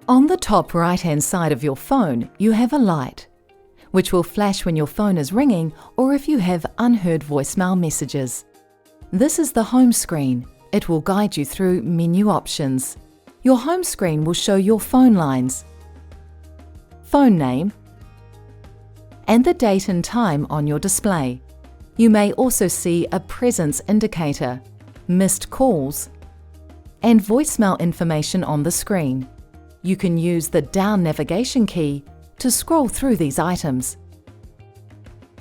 On the top right-hand side of your phone, you have a light, which will flash when your phone is ringing or if you have unheard voicemail messages. This is the home screen. It will guide you through menu options. Your home screen will show your phone lines, phone name, and the date and time on your display. You may also see a presence indicator, missed calls, and voicemail information on the screen. You can use the down navigation key to scroll through these items.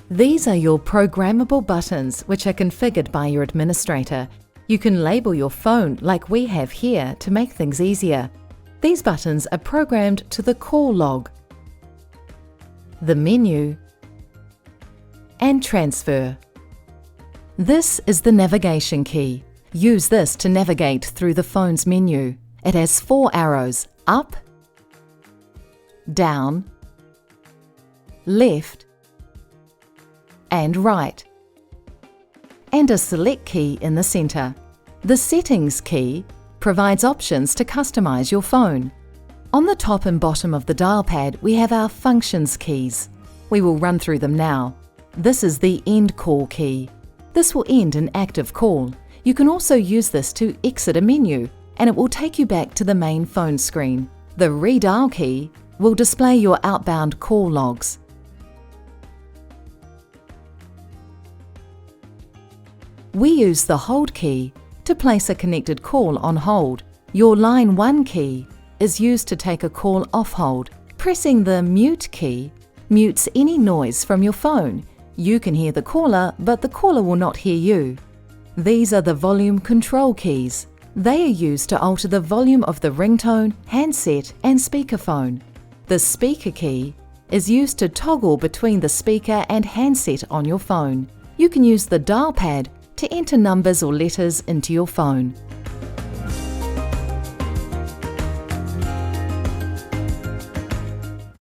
These are your programmable buttons, which are configured by your administrator. You can label your phone like we have here to make things easier. These buttons are programmed to the call log, the menu, and transfer. This is the navigation key. Use this to navigate through the phone's menu. It has 4 arrows: up, down, left, and right, and a select key in the center. The settings key provides options to customize your phone. On the top and bottom of the dial pad, we have our functions keys. We will run through them now. This is the end call key. This will end an active call. You can also use this to exit a menu, and it will take you back to the main phone screen. The redial key will display your outbound call logs. We use the hold key to place a connected call on hold. Your line 1 key is used to take a call off hold. Pressing the mute key mutes any noise from your phone. You can hear the caller, but the caller will not hear you. These are the volume control keys. They are used to alter the volume of the ringtone, handset, and speakerphone. The speaker key is used to toggle between the speaker and handset on your phone. You can use the dial pad to enter numbers or letters into your phone.